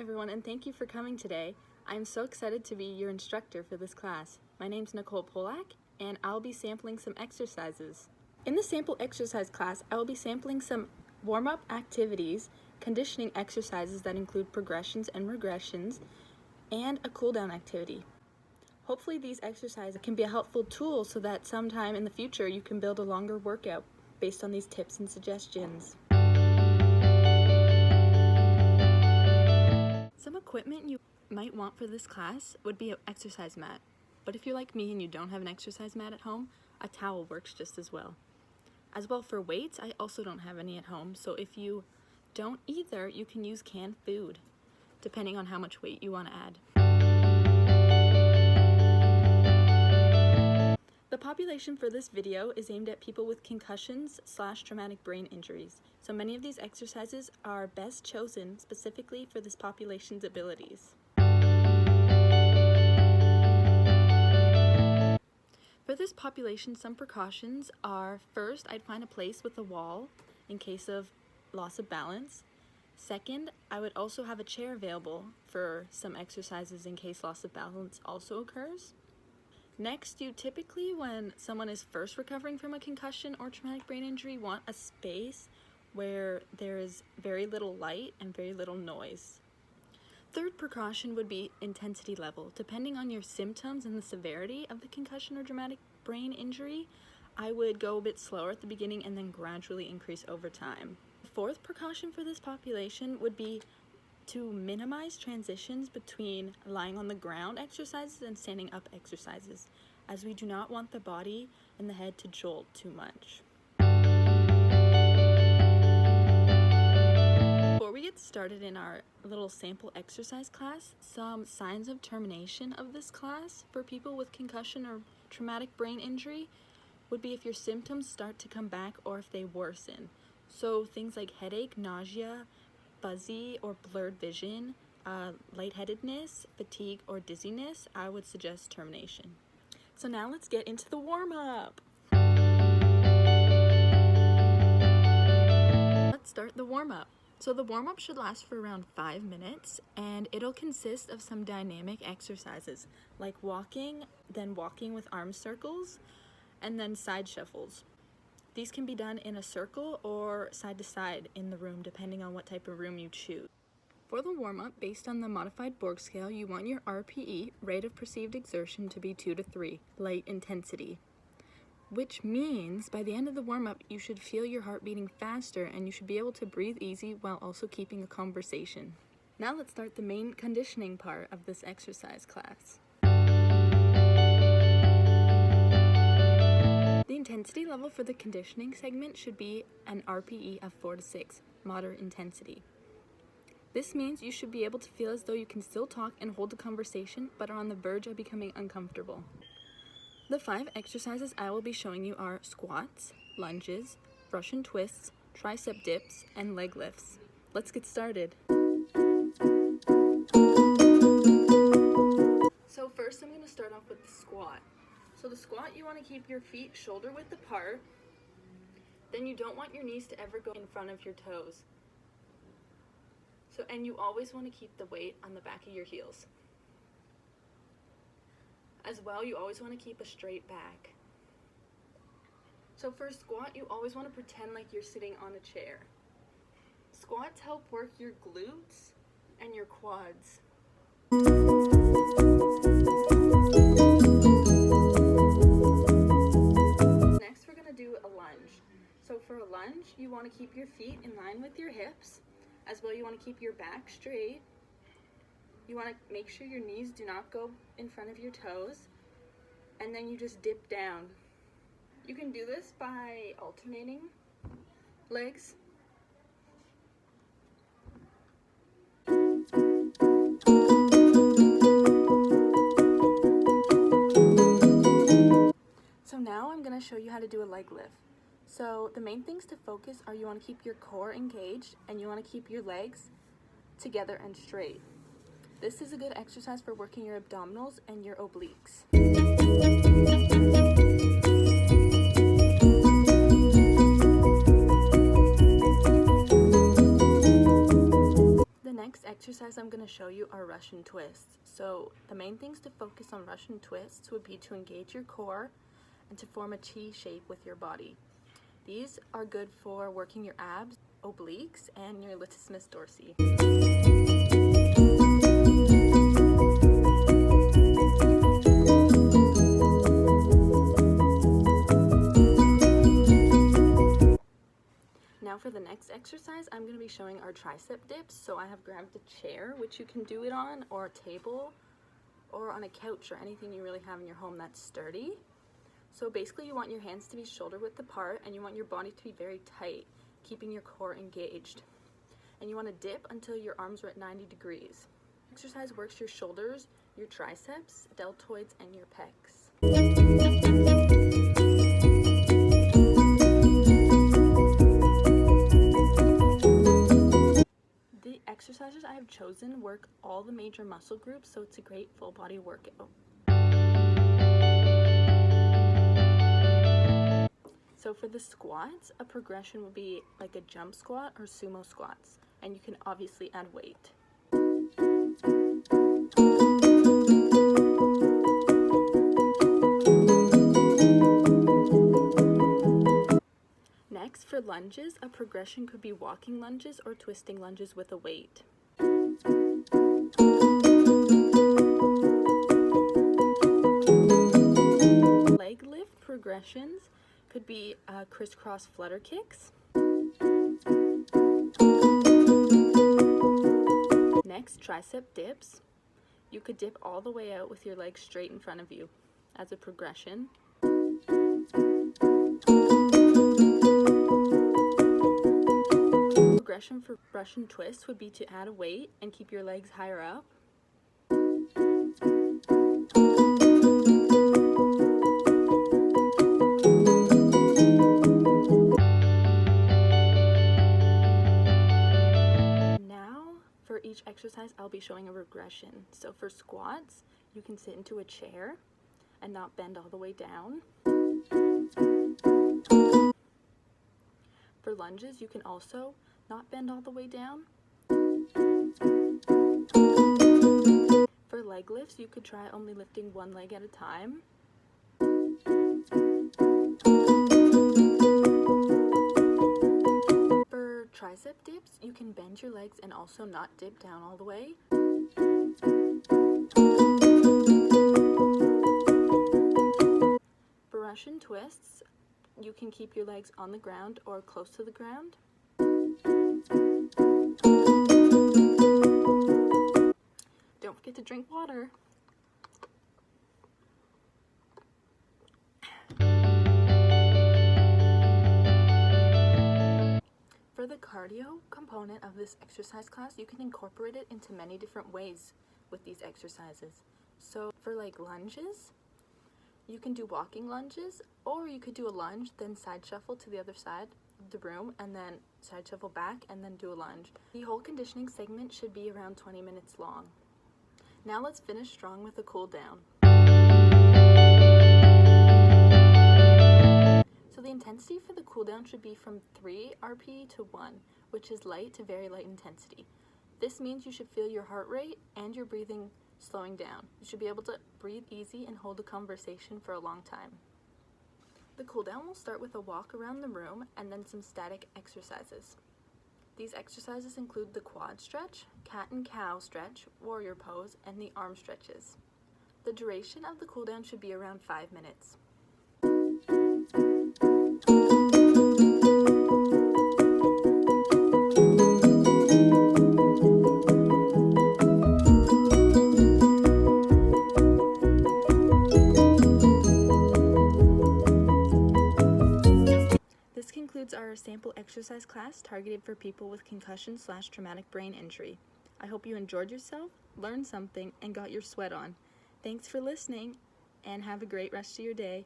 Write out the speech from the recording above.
everyone, and thank you for coming today. I'm so excited to be your instructor for this class. My name's Nicole Polak, and I'll be sampling some exercises. In the sample exercise class, I will be sampling some warm-up activities, conditioning exercises that include progressions and regressions, and a cool-down activity. Hopefully these exercises can be a helpful tool so that sometime in the future you can build a longer workout based on these tips and suggestions. Some equipment you might want for this class would be an exercise mat, but if you're like me and you don't have an exercise mat at home, a towel works just as well. As well for weights, I also don't have any at home, so if you don't either, you can use canned food, depending on how much weight you want to add. The population for this video is aimed at people with concussions/traumatic brain injuries, so many of these exercises are best chosen specifically for this population's abilities. For this population, some precautions are: first, I'd find a place with a wall in case of loss of balance. Second, I would also have a chair available for some exercises in case loss of balance also occurs. Next, you typically, when someone is first recovering from a concussion or traumatic brain injury, want a space where there is very little light and very little noise. Third precaution would be intensity level. Depending on your symptoms and the severity of the concussion or traumatic brain injury, I would go a bit slower at the beginning and then gradually increase over time. The fourth precaution for this population would be to minimize transitions between lying on the ground exercises and standing up exercises, as we do not want the body and the head to jolt too much. Before we get started in our little sample exercise class, some signs of termination of this class for people with concussion or traumatic brain injury would be if your symptoms start to come back or if they worsen. So things like headache, nausea, fuzzy or blurred vision, lightheadedness, fatigue, or dizziness, I would suggest termination. So now let's get into the warm-up. Let's start the warm-up. So the warm-up should last for around 5 minutes, and it'll consist of some dynamic exercises like walking, then walking with arm circles, and then side shuffles. These can be done in a circle or side to side in the room, depending on what type of room you choose. For the warm-up, based on the modified Borg scale, you want your RPE, rate of perceived exertion, to be 2 to 3, light intensity. Which means by the end of the warm-up, you should feel your heart beating faster and you should be able to breathe easy while also keeping a conversation. Now let's start the main conditioning part of this exercise class. The intensity level for the conditioning segment should be an RPE of 4 to 6, moderate intensity. This means you should be able to feel as though you can still talk and hold a conversation, but are on the verge of becoming uncomfortable. The 5 exercises I will be showing you are squats, lunges, Russian twists, tricep dips, and leg lifts. Let's get started. So first I'm going to start off with the squat. So the squat, you want to keep your feet shoulder width apart. Then you don't want your knees to ever go in front of your toes. And you always want to keep the weight on the back of your heels. As well, you always want to keep a straight back. So for a squat, you always want to pretend like you're sitting on a chair. Squats help work your glutes and your quads. Next, we're going to do a lunge. So for a lunge, you want to keep your feet in line with your hips. As well, you want to keep your back straight. You want to make sure your knees do not go in front of your toes. And then you just dip down. You can do this by alternating legs. So now I'm going to show you how to do a leg lift. So the main things to focus are you want to keep your core engaged and you want to keep your legs together and straight. This is a good exercise for working your abdominals and your obliques. exercise I'm going to show you are Russian twists. So the main things to focus on Russian twists would be to engage your core and to form a T shape with your body. These are good for working your abs, obliques, and your latissimus dorsi. Now for the next exercise, I'm going to be showing our tricep dips. So I have grabbed a chair, which you can do it on, or a table, or on a couch, or anything you really have in your home that's sturdy. So basically you want your hands to be shoulder width apart, and you want your body to be very tight, keeping your core engaged. And you want to dip until your arms are at 90 degrees. Exercise works your shoulders, your triceps, deltoids, and your pecs. The exercises I have chosen work all the major muscle groups, so it's a great full body workout. So for the squats, a progression would be like a jump squat or sumo squats, and you can obviously add weight. Next, for lunges, a progression could be walking lunges or twisting lunges with a weight. Leg lift progressions could be crisscross flutter kicks. Next, tricep dips. You could dip all the way out with your legs straight in front of you as a progression. Progression for Russian twists would be to add a weight and keep your legs higher up. Now, for each exercise, I'll be showing a regression. So for squats, you can sit into a chair and not bend all the way down. For lunges, you can also not bend all the way down. For leg lifts, you could try only lifting one leg at a time. For tricep dips, you can bend your legs and also not dip down all the way. For Russian twists, you can keep your legs on the ground or close to the ground. Don't forget to drink water. For the cardio component of this exercise class, you can incorporate it into many different ways with these exercises. So for like lunges, you can do walking lunges, or you could do a lunge, then side shuffle to the other side of the room, and then side shuffle back, and then do a lunge. The whole conditioning segment should be around 20 minutes long. Now let's finish strong with a cool down. So the intensity for the cool down should be from 3 RP to 1, which is light to very light intensity. This means you should feel your heart rate and your breathing slowing down. You should be able to breathe easy and hold a conversation for a long time. The cool down will start with a walk around the room and then some static exercises. These exercises include the quad stretch, cat and cow stretch, warrior pose, and the arm stretches. The duration of the cool down should be around 5 minutes. This concludes our sample exercise class targeted for people with concussion/traumatic brain injury. I hope you enjoyed yourself, learned something, and got your sweat on. Thanks for listening, and have a great rest of your day.